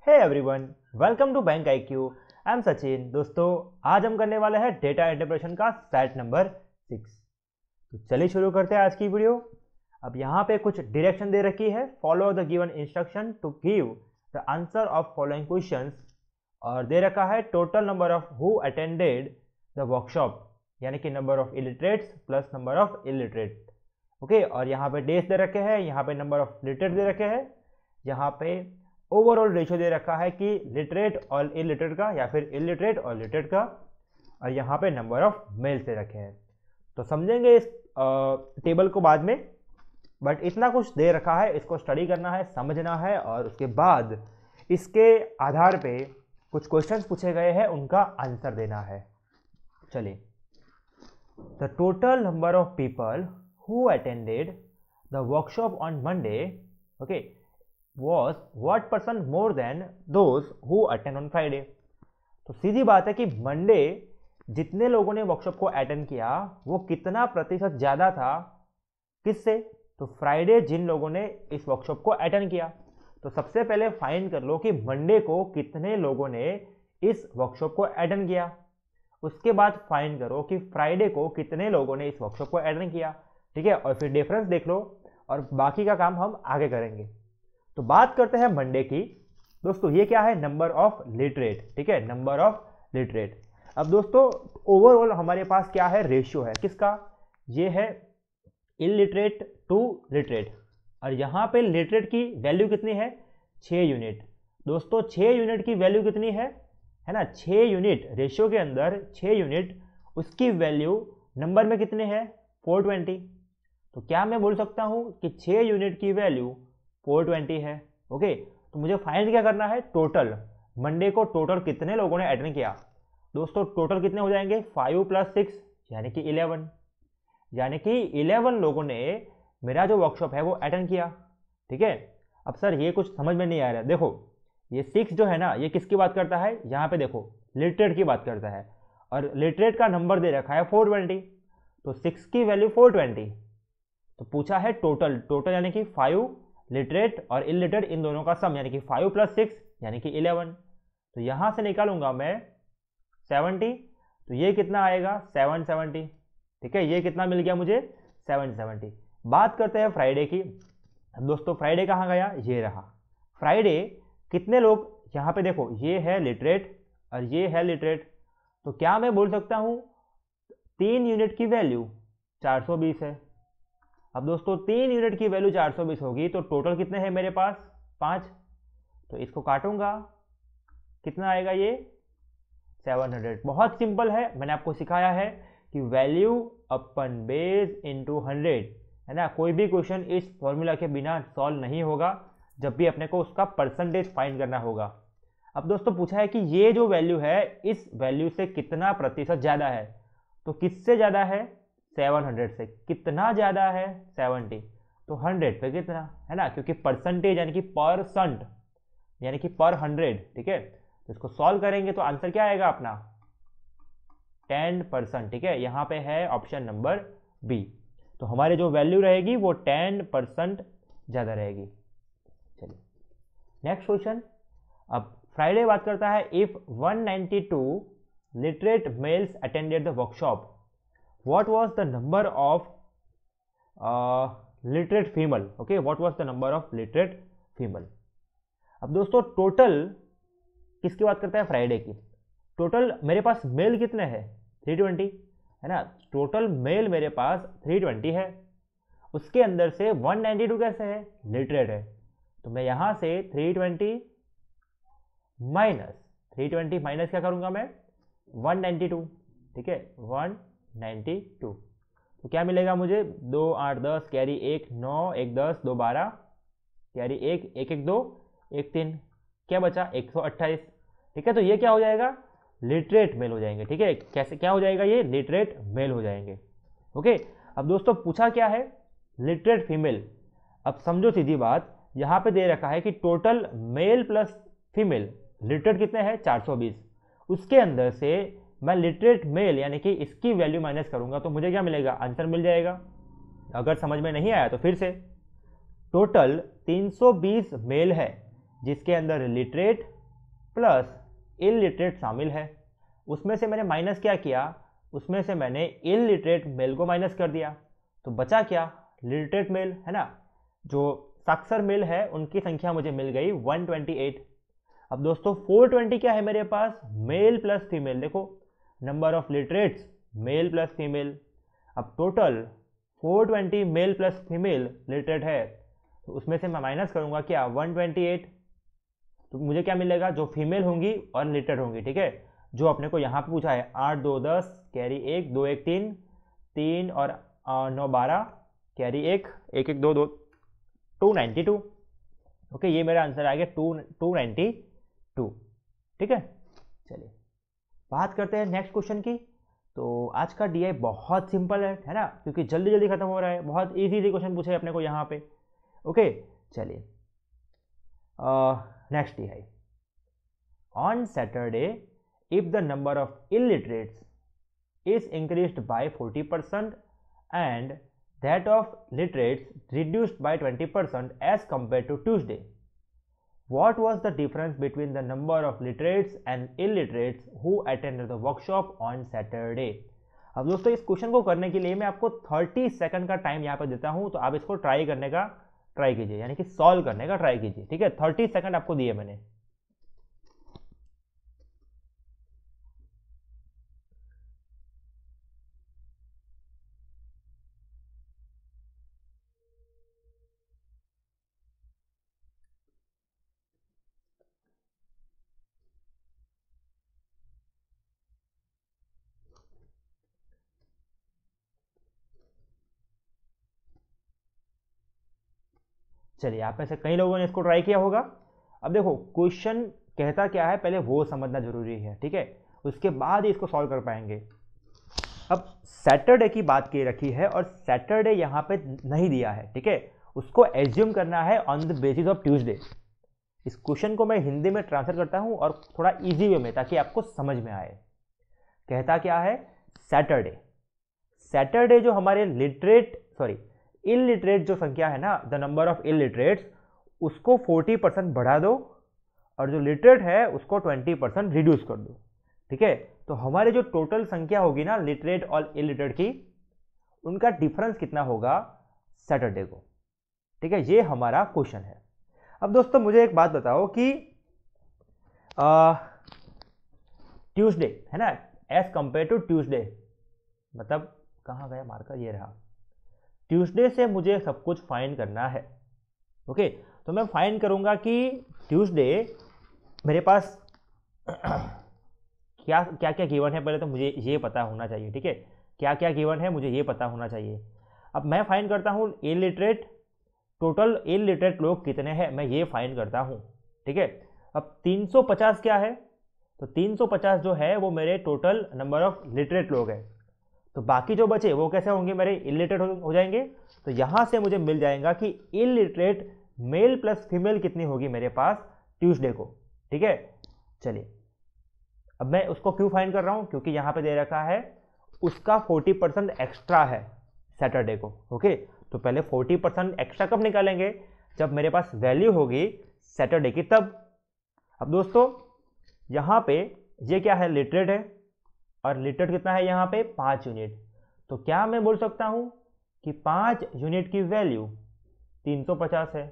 Hey everyone, welcome to bank IQ। I am Sachin. दोस्तों, आज हम करने वाले हैं डेटा इंटरप्रेशन का सेट नंबर 6। तो चलिए शुरू करते हैं आज की वीडियो। अब यहाँ पे कुछ डायरेक्शन दे रखी है, follow the given instruction to give the answer of following questions, और दे रखा है total number of who attended the workshop, यानी कि number of illiterates plus number of illiterate. Okay, और यहाँ पे डेज दे रखे हैं, यहाँ पे नंबर ऑफ लिटरेट दे रखे हैं, यहाँ पे ओवरऑल रेशियो दे रखा है कि लिटरेट और इलिटरेट का या फिर इलिटरेट और लिटरेट का, और यहाँ पे नंबर ऑफ मेल्स दे रखे हैं। तो समझेंगे इस टेबल को बाद में, बट इतना कुछ दे रखा है, इसको स्टडी करना है, समझना है, और उसके बाद इसके आधार पे कुछ क्वेश्चंस पूछे गए हैं, उनका आंसर देना है। चलिए, the total number of people who attended the workshop on Monday, okay, was what person more than those who attend on Friday। तो सीधी बात है कि मंडे जितने लोगों ने वर्कशॉप को अटेंड किया वो कितना प्रतिशत ज़्यादा था किससे? तो फ्राइडे जिन लोगों ने इस वर्कशॉप को अटेंड किया। तो सबसे पहले फाइंड कर लो कि मंडे को कितने लोगों ने इस वर्कशॉप को अटेंड किया, उसके बाद फाइंड करो कि फ्राइडे को कितने लोगों ने इस वर्कशॉप को अटेंड किया, ठीक है, और फिर डिफरेंस देख लो, और बाकी का काम हम आगे करेंगे। तो बात करते हैं मंडे की। दोस्तों, ये क्या है? नंबर ऑफ लिटरेट, ठीक है, नंबर ऑफ लिटरेट। अब दोस्तों, ओवरऑल हमारे पास क्या है? रेशियो है किसका? ये है इलिटरेट टू लिटरेट, और यहाँ पे लिटरेट की वैल्यू कितनी है? 6 यूनिट। दोस्तों, 6 यूनिट की वैल्यू कितनी है ना? 6 यूनिट, रेशियो के अंदर 6 यूनिट, उसकी वैल्यू नंबर में कितने हैं? 420। तो क्या मैं बोल सकता हूं कि 6 यूनिट की वैल्यू 420 है। ओके, तो मुझे फाइंड क्या करना है? टोटल मंडे को टोटल कितने लोगों ने अटेंड किया। दोस्तों, टोटल कितने हो जाएंगे? 5 + 6 यानी कि 11, यानी कि 11 लोगों ने मेरा जो वर्कशॉप है वो अटेंड किया, ठीक है। अब सर ये कुछ समझ में नहीं आ रहा। देखो, ये 6 जो है ना, ये किसकी बात करता है? यहाँ पे देखो, लिटरेट की बात करता है, और लिटरेट का नंबर दे रखा है 420, तो 6 की वैल्यू 420। तो पूछा है टोटल, टोटल यानी कि 5 लिटरेट और इलिटरेट इन दोनों का सम, यानी कि 5 + 6 यानी कि 11। तो यहाँ से निकालूंगा मैं 70, तो ये कितना आएगा? 770, ठीक है। ये कितना मिल गया मुझे? 770। बात करते हैं फ्राइडे की। दोस्तों, फ्राइडे कहाँ गया? ये रहा फ्राइडे। कितने लोग? यहाँ पे देखो, ये है लिटरेट और ये है लिटरेट। तो क्या मैं बोल सकता हूँ 3 यूनिट की वैल्यू 420 है। अब दोस्तों, 3 यूनिट की वैल्यू 420 होगी, तो टोटल कितने हैं मेरे पास? 5। तो इसको काटूंगा, कितना आएगा ये? 700। बहुत सिंपल है, मैंने आपको सिखाया है कि वैल्यू अपन बेस इंटू 100, है ना। कोई भी क्वेश्चन इस फॉर्मूला के बिना सॉल्व नहीं होगा, जब भी अपने को उसका परसेंटेज फाइंड करना होगा। अब दोस्तों, पूछा है कि ये जो वैल्यू है इस वैल्यू से कितना प्रतिशत ज़्यादा है। तो किससे ज़्यादा है? 700 से। कितना ज़्यादा है? 70। तो 100 पे कितना, है ना, क्योंकि परसेंटेज यानी कि परसेंट यानी कि पर 100, ठीक है। तो इसको सॉल्व करेंगे तो आंसर क्या आएगा अपना? 10%, ठीक है। यहाँ पे है ऑप्शन नंबर बी। तो हमारी जो वैल्यू रहेगी वो 10% ज़्यादा रहेगी। चलिए, नेक्स्ट क्वेश्चन। अब फ्राइडे बात करता है, if 192 literate males attended the workshop, what was the number of literate female? Okay, what was the number of literate female? अब दोस्तों, टोटल किसकी बात करता है? फ्राइडे की। टोटल मेरे पास मेल कितने हैं? 320, है ना। टोटल मेल मेरे पास 320 है, उसके अंदर से 192 कैसे है? लिटरेट है। तो मैं यहाँ से 320 माइनस क्या करूँगा मैं? 192, ठीक है, 192। तो क्या मिलेगा मुझे? 2 8 10 कैरी 1 9 1 10 2 12 कैरी 1 1 1 2 1 3, क्या बचा? 128, ठीक है। तो ये क्या हो जाएगा? लिटरेट मेल हो जाएंगे, ठीक है। कैसे क्या हो जाएगा? ये लिटरेट मेल हो जाएंगे। ओके, अब दोस्तों पूछा क्या है? Literate female. अब समझो सीधी बात, यहाँ पे दे रखा है कि total male plus female literate कितने हैं? 420। उसके अंदर से मैं लिटरेट मेल यानी कि इसकी वैल्यू माइनस करूंगा, तो मुझे क्या मिलेगा? आंसर मिल जाएगा। अगर समझ में नहीं आया तो फिर से, टोटल 320 मेल है, जिसके अंदर लिटरेट प्लस इलिटरेट शामिल है। उसमें से मैंने माइनस क्या किया, उसमें से मैंने इलिटरेट मेल को माइनस कर दिया, तो बचा क्या, लिटरेट मेल है ना। जो साक्षर मेल है उनकी संख्या मुझे मिल गई 128। अब दोस्तों 420 क्या है मेरे पास, मेल प्लस फीमेल। देखो number of literates male plus female. अब total 420 male plus female literate है, तो उसमें से मैं माइनस करूंगा क्या 128, तो मुझे क्या मिलेगा, जो फीमेल होंगी और लिटरेट होंगी। ठीक है, जो अपने को यहाँ पे पूछा है 8 2 10 कैरी 1 2 1 3 3 और 9 12 कैरी 1 1 1 2 2 292। ओके, ये मेरा आंसर आ गया 292। ठीक है, चलिए बात करते हैं नेक्स्ट क्वेश्चन की। तो आज का डीआई बहुत सिंपल है ना, क्योंकि जल्दी जल्दी खत्म हो रहा है, बहुत इजी क्वेश्चन पूछे अपने को यहाँ पे। ओके चलिए next DI. On Saturday if the number of illiterates is increased by 40% and that of literates reduced by 20% as compared to Tuesday, what was the difference between the number of literates and illiterates who attended the workshop on Saturday? अब दोस्तों इस question को करने के लिए मैं आपको 30 second का टाइम यहाँ पर देता हूँ, तो आप इसको ट्राई करने का ट्राई कीजिए, यानी कि सॉल्व करने का ट्राई कीजिए। ठीक है, 30 सेकंड आपको दिए मैंने। चलिए आप में से कई लोगों ने इसको ट्राई किया होगा। अब देखो क्वेश्चन कहता क्या है पहले वो समझना जरूरी है। ठीक है, उसके बाद ही इसको सॉल्व कर पाएंगे। अब सैटरडे की बात की रखी है और सैटरडे यहाँ पे नहीं दिया है। ठीक है, उसको एज्यूम करना है on the basis of Tuesday. इस क्वेश्चन को मैं हिंदी में ट्रांसफर करता हूँ और थोड़ा इजी वे में, ताकि आपको समझ में आए। कहता क्या है, सैटरडे सैटरडे जो हमारे इलिटरेट जो संख्या है ना, द नंबर ऑफ इलिटरेट्स, उसको 40% बढ़ा दो और जो लिटरेट है उसको 20% रिड्यूस कर दो। ठीक है, तो हमारे जो टोटल संख्या होगी ना लिटरेट और इलिटरेट की, उनका डिफरेंस कितना होगा सैटरडे को। ठीक है, ये हमारा क्वेश्चन है। अब दोस्तों मुझे एक बात बताओ कि ट्यूसडे है ना, एज कंपेयर टू ट्यूसडे, मतलब कहाँ गया मार्कर, ये रहा। ट्यूसडे से मुझे सब कुछ फाइंड करना है। ओके, तो मैं फाइंड करूंगा कि ट्यूसडे मेरे पास क्या क्या क्या गिवन है, पहले तो मुझे ये पता होना चाहिए। ठीक है, क्या क्या गिवन है मुझे ये पता होना चाहिए। अब मैं फाइंड करता हूँ इलिटरेट, टोटल इलिटरेट लोग कितने हैं मैं ये फाइंड करता हूँ। ठीक है, अब 350 क्या है, तो 350 जो है वो मेरे टोटल नंबर ऑफ लिटरेट लोग हैं। तो बाकी जो बचे वो कैसे होंगे, मेरे इलिटरेट हो जाएंगे। तो यहाँ से मुझे मिल जाएगा कि इलिटरेट मेल प्लस फीमेल कितनी होगी मेरे पास ट्यूसडे को। ठीक है, चलिए अब मैं उसको क्यों फाइंड कर रहा हूँ, क्योंकि यहाँ पे दे रखा है उसका 40% एक्स्ट्रा है सैटरडे को। ओके, तो पहले 40% एक्स्ट्रा कब निकालेंगे, जब मेरे पास वैल्यू होगी सैटरडे की तब। अब दोस्तों यहाँ पे ये क्या है, लिटरेट है, और लिटरेट कितना है यहाँ पे 5 यूनिट। तो क्या मैं बोल सकता हूँ कि 5 यूनिट की वैल्यू 350 है।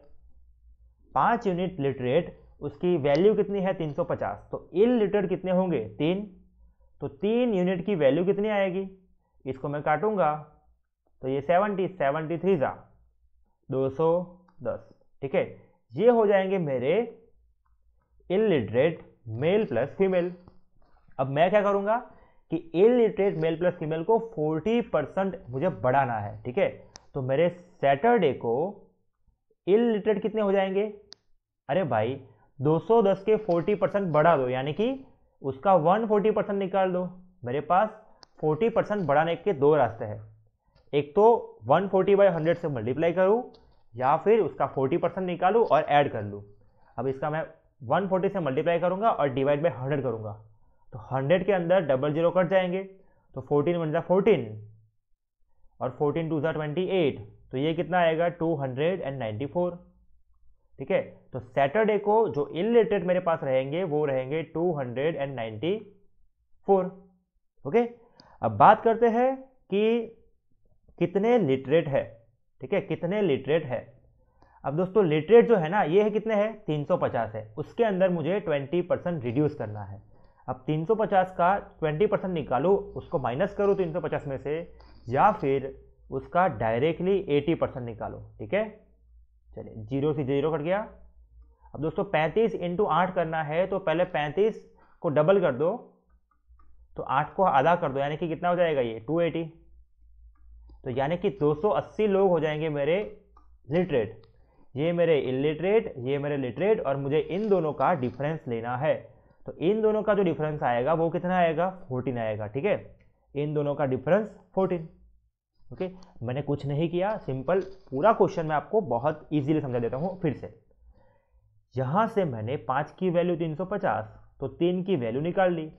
5 यूनिट लिटरेट, उसकी वैल्यू कितनी है 350, तो इलिटरेट कितने होंगे 3, तो 3 यूनिट की वैल्यू कितनी आएगी, इसको मैं काटूंगा तो ये 73 जा 210। ठीक है, ये हो जाएंगे मेरे इलिटरेट मेल प्लस फीमेल। अब मैं क्या करूंगा कि इलिटरेट मेल प्लस फीमेल को 40% मुझे बढ़ाना है। ठीक है, तो मेरे सैटरडे को इलिटरेट कितने हो जाएंगे, अरे भाई 210 के 40% बढ़ा दो, यानी कि उसका 140% निकाल दो। मेरे पास 40% बढ़ाने के दो रास्ते हैं, एक तो 140/100 से मल्टीप्लाई करूँ, या फिर उसका 40% निकालूँ और ऐड कर लूँ। अब इसका मैं 140 से मल्टीप्लाई करूँगा और डिवाइड बाय 100 करूँगा, तो 100 के अंदर डबल जीरो कट जाएंगे, तो 14 1 14 और 14 2 28, तो ये कितना आएगा 294। ठीक है। तो सैटरडे को जो इलिटरेट मेरे पास रहेंगे वो रहेंगे 294। ओके, अब बात करते हैं कि कितने लिटरेट है। ठीक है, कितने लिटरेट है। अब दोस्तों लिटरेट जो है ना, ये है कितने हैं, 350 है। उसके अंदर मुझे 20% रिड्यूस करना है। अब 350 का 20% निकालो, उसको माइनस करो 350 में से, या फिर उसका डायरेक्टली 80% निकालो। ठीक है, चलिए 0 से 0 कट गया। अब दोस्तों 35 इंटू 8 करना है, तो पहले 35 को डबल कर दो, तो 8 को आधा कर दो, यानी कि कितना हो जाएगा ये 280। तो यानी कि 280 लोग हो जाएंगे मेरे लिटरेट। ये मेरे इलिटरेट, ये मेरे लिटरेट, और मुझे इन दोनों का डिफरेंस लेना है। तो इन दोनों का जो डिफरेंस आएगा वो कितना आएगा, 14 आएगा। ठीक है, इन दोनों का डिफरेंस 14। ओके, मैंने कुछ नहीं किया, सिंपल पूरा क्वेश्चन मैं आपको बहुत इजीली समझा देता हूँ फिर से। यहाँ से मैंने 5 की वैल्यू 350, तो 3 की वैल्यू निकाल ली।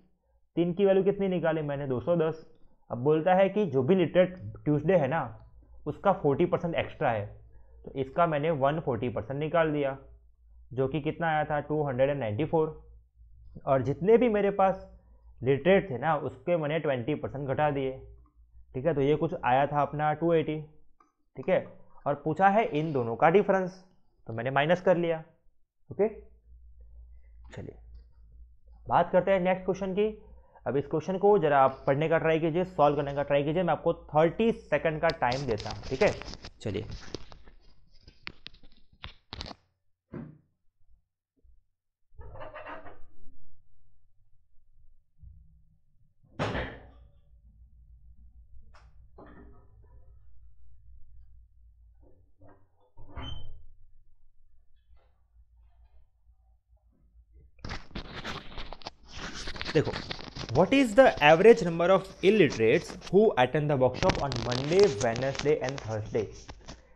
3 की वैल्यू कितनी निकाली मैंने, 210। अब बोलता है कि जो भी लिटरेट ट्यूसडे है ना, उसका 40% एक्स्ट्रा है, तो इसका मैंने 140% निकाल दिया, जो कि कितना आया था 294। और जितने भी मेरे पास लिटरेट थे ना, उसके मैंने 20% घटा दिए। ठीक है, तो ये कुछ आया था अपना 280। ठीक है, और पूछा है इन दोनों का डिफरेंस, तो मैंने माइनस कर लिया। ओके, चलिए बात करते हैं नेक्स्ट क्वेश्चन की। अब इस क्वेश्चन को जरा आप पढ़ने का ट्राई कीजिए, सॉल्व करने का ट्राई कीजिए। मैं आपको 30 सेकंड का टाइम देता हूं। ठीक है, चलिए। देखो, what is the average number of illiterates who attend the workshop on Monday, Wednesday and Thursday?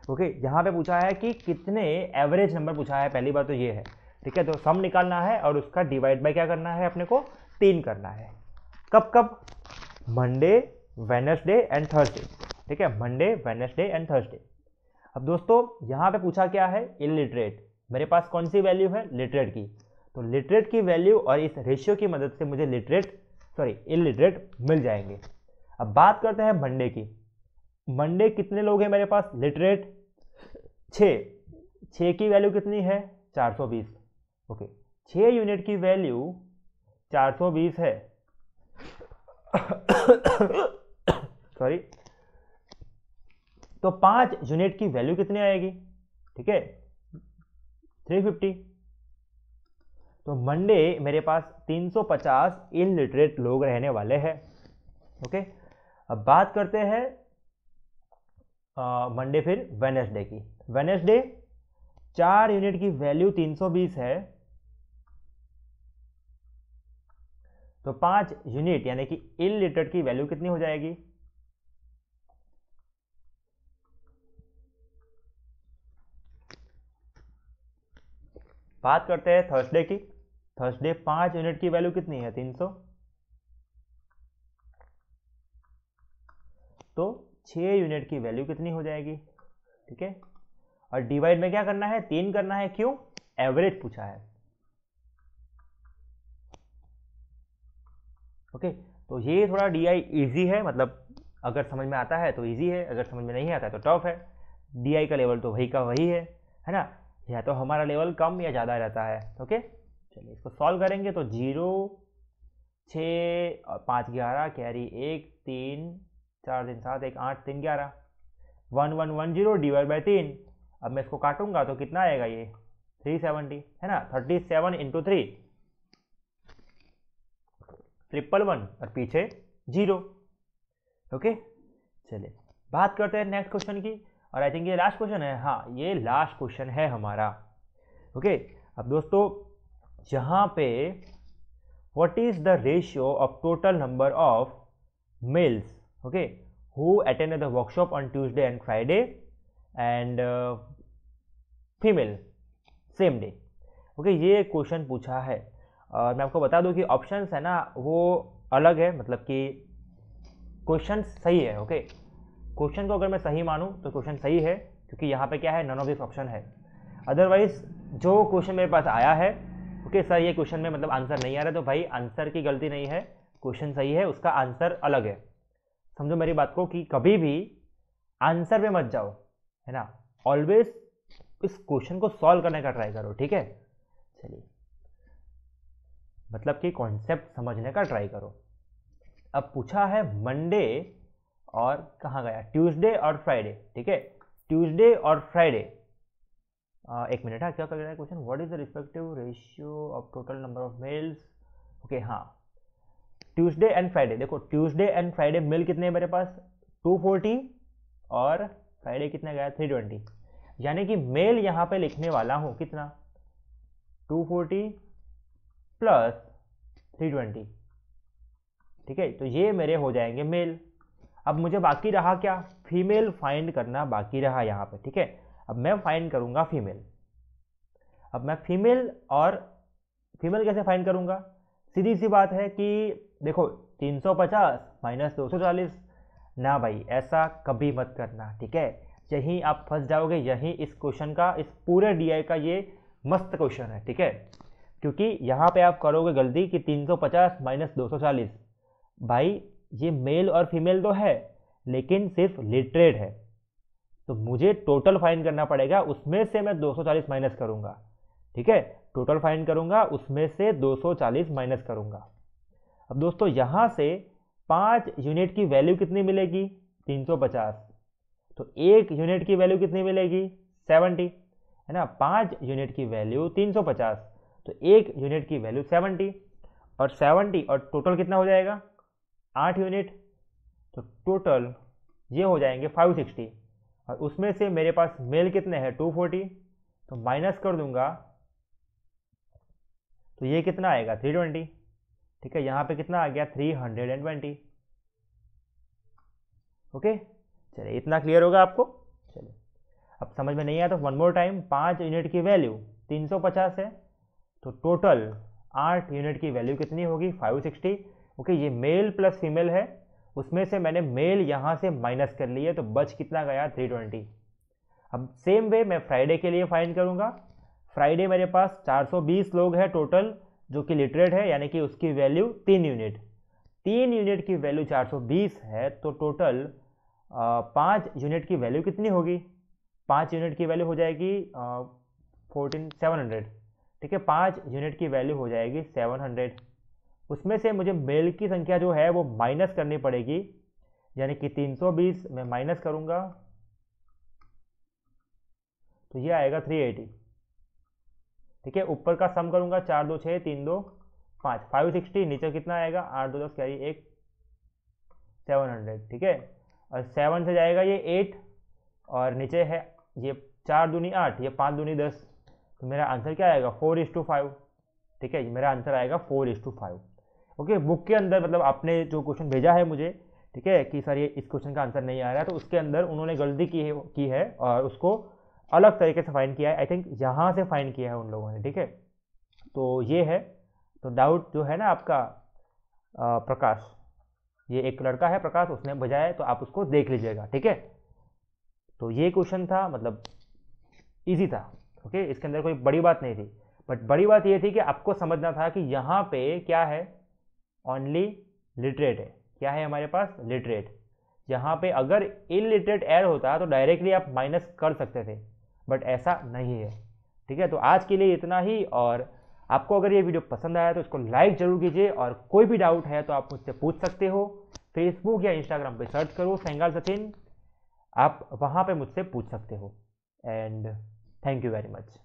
Okay, यहाँ पे पूछा है कि कितने एवरेज नंबर पूछा है, पहली बात तो ये है। ठीक है, तो सम निकालना है और उसका डिवाइड बाय क्या करना है, अपने को 3 करना है। कब कब, मंडे, वेडनेसडे एंड थर्सडे। ठीक है, मंडे, वेडनेसडे एंड थर्सडे। अब दोस्तों यहाँ पे पूछा क्या है, इलिटरेट। मेरे पास कौन सी वैल्यू है, लिटरेट की। तो लिटरेट की वैल्यू और इस रेशियो की मदद से मुझे इलिटरेट मिल जाएंगे। अब बात करते हैं मंडे की। मंडे कितने लोग हैं मेरे पास लिटरेट, 6 की वैल्यू कितनी है, 420। ओके, 6 यूनिट की वैल्यू 420 है। सॉरी, तो 5 यूनिट की वैल्यू कितनी आएगी, ठीक है, 350। तो मंडे मेरे पास 350 इलिटरेट लोग रहने वाले हैं। ओके, अब बात करते हैं मंडे फिर वेडनेसडे की। वेडनेसडे 4 यूनिट की वैल्यू 320 है, तो 5 यूनिट यानी कि इलिटरेट की वैल्यू कितनी हो जाएगी, बात करते हैं थर्सडे की। थर्सडे 5 यूनिट की वैल्यू कितनी है, 300। तो 6 यूनिट की वैल्यू कितनी हो जाएगी, ठीक है। और डिवाइड में क्या करना है, 3 करना है, क्यों, एवरेज पूछा है। ओके, तो ये थोड़ा डीआई इजी है, मतलब अगर समझ में आता है तो इजी है, अगर समझ में नहीं आता है तो टफ है। डीआई का लेवल तो वही का वही है ना, या तो हमारा लेवल कम या ज़्यादा रहता है। ओके, चलिए इसको सॉल्व करेंगे। तो 0, 6 और 5 11, कैरी 1, 3, 4 3 7, 1 8, 3 11, 1 1 1 0 डिवाइड बाई 3। अब मैं इसको काटूंगा तो कितना आएगा, ये 370 है ना। 37 इंटू 3, 111 और पीछे 0। ओके, चलिए बात करते हैं नेक्स्ट क्वेश्चन की। और आई थिंक ये लास्ट क्वेश्चन है, हाँ ये लास्ट क्वेश्चन है हमारा। ओके, अब दोस्तों यहाँ पे what is the ratio of total number of males, okay, who attend the workshop on Tuesday and Friday and female same day. Okay, ये क्वेश्चन पूछा है। और मैं आपको बता दूं कि ऑप्शंस है ना वो अलग है, मतलब कि क्वेश्चन सही है। ओके, क्वेश्चन को अगर मैं सही मानूं तो क्वेश्चन सही है, क्योंकि यहाँ पे क्या है, नन ऑफ दिस ऑप्शन है। अदरवाइज जो क्वेश्चन मेरे पास आया है, ओके सर ये क्वेश्चन में मतलब आंसर नहीं आ रहा, तो भाई आंसर की गलती नहीं है, क्वेश्चन सही है, उसका आंसर अलग है। समझो मेरी बात को कि कभी भी आंसर पे मत जाओ, है ना, ऑलवेज इस क्वेश्चन को सॉल्व करने का ट्राई करो, ठीक है। चलिए, मतलब कि कॉन्सेप्ट समझने का ट्राई करो। अब पूछा है मंडे और कहाँ गया, ट्यूसडे और फ्राइडे, ठीक है, ट्यूसडे और फ्राइडे। एक मिनट, हाँ क्या कर रहा है question, what is the respective ratio of total number of males, okay हाँ, ट्यूसडे एंड फ्राइडे। देखो ट्यूसडे एंड फ्राइडे मेल कितने हैं मेरे पास, 240 और फ्राइडे कितने गया 320, यानी कि मेल यहाँ पे लिखने वाला हूँ कितना 240 प्लस 320, ठीक है, तो ये मेरे हो जाएंगे मेल। अब मुझे बाकी रहा क्या, फीमेल फाइंड करना बाकी रहा यहाँ पे, ठीक है। अब मैं फाइंड करूँगा फीमेल। अब मैं फीमेल कैसे फाइंड करूँगा, सीधी सी बात है कि देखो 350 माइनस 240, ना भाई ऐसा कभी मत करना, ठीक है, यहीं आप फंस जाओगे, यहीं इस क्वेश्चन का, इस पूरे डीआई का ये मस्त क्वेश्चन है, ठीक है, क्योंकि यहाँ पे आप करोगे गलती कि 350 माइनस 240, भाई ये मेल और फीमेल तो है लेकिन सिर्फ लिटरेट है, तो मुझे टोटल फाइंड करना पड़ेगा, उसमें से मैं 240 माइनस करूँगा, ठीक है, टोटल फाइंड करूँगा उसमें से 240 माइनस करूँगा। अब दोस्तों यहाँ से 5 यूनिट की वैल्यू कितनी मिलेगी 350, तो 1 यूनिट की वैल्यू कितनी मिलेगी 70, है ना, 5 यूनिट की वैल्यू 350, तो 1 यूनिट की वैल्यू 70, और 70 और टोटल कितना हो जाएगा 8 यूनिट, तो टोटल ये हो जाएंगे 560, और उसमें से मेरे पास मेल कितने हैं 240, तो माइनस कर दूंगा तो ये कितना आएगा 320, ठीक है, यहाँ पे कितना आ गया 320, ओके। चलिए इतना क्लियर होगा आपको। चलिए अब समझ में नहीं आया तो वन मोर टाइम, 5 यूनिट की वैल्यू 350 है, तो टोटल 8 यूनिट की वैल्यू कितनी होगी 560, ओके, ये मेल प्लस फीमेल है, उसमें से मैंने मेल यहाँ से माइनस कर लिया, तो बच कितना गया 320। अब सेम वे मैं फ्राइडे के लिए फाइंड करूँगा, फ्राइडे मेरे पास 420 लोग हैं टोटल जो कि लिटरेट है, यानी कि उसकी वैल्यू 3 यूनिट, 3 यूनिट की वैल्यू 420 है, तो टोटल 5 यूनिट की वैल्यू कितनी होगी, 5 यूनिट की वैल्यू हो जाएगी 700, ठीक है, 5 यूनिट की वैल्यू हो जाएगी 700, उसमें से मुझे मेल की संख्या जो है वो माइनस करनी पड़ेगी, यानी कि 320 में माइनस करूंगा तो ये आएगा 380, ठीक है, ऊपर का सम करूंगा 4 2 6 3 2 5, 560, नीचे कितना आएगा 8 2 10 कैरी 1 700, ठीक है, और 7 से जाएगा ये 8, और नीचे है ये 4 दूनी 8, ये 5 दूनी 10, तो मेरा आंसर क्या आएगा 4:5, ठीक है, मेरा आंसर आएगा 4:5, ओके। बुक के अंदर मतलब आपने जो क्वेश्चन भेजा है मुझे, ठीक है, कि सर ये इस क्वेश्चन का आंसर नहीं आ रहा है, तो उसके अंदर उन्होंने गलती की है और उसको अलग तरीके से फाइंड किया है, आई थिंक यहाँ से फाइंड किया है उन लोगों ने, ठीक है, तो ये है। तो डाउट जो है ना आपका प्रकाश, ये एक लड़का है प्रकाश, उसने भेजा है, तो आप उसको देख लीजिएगा, ठीक है। तो ये क्वेश्चन था, मतलब इजी था, ओके, इसके अंदर कोई बड़ी बात नहीं थी, बट बड़ी बात ये थी कि आपको समझना था कि यहाँ पे क्या है, ओनली लिटरेट है, क्या है हमारे पास लिटरेट, यहाँ पे अगर इलिटरेट एड होता तो डायरेक्टली आप माइनस कर सकते थे, बट ऐसा नहीं है, ठीक है। तो आज के लिए इतना ही, और आपको अगर ये वीडियो पसंद आया तो इसको लाइक जरूर कीजिए, और कोई भी डाउट है तो आप मुझसे पूछ सकते हो, फेसबुक या इंस्टाग्राम पे सर्च करो सेंगाल सचिन, आप वहाँ पे मुझसे पूछ सकते हो, and thank you very much.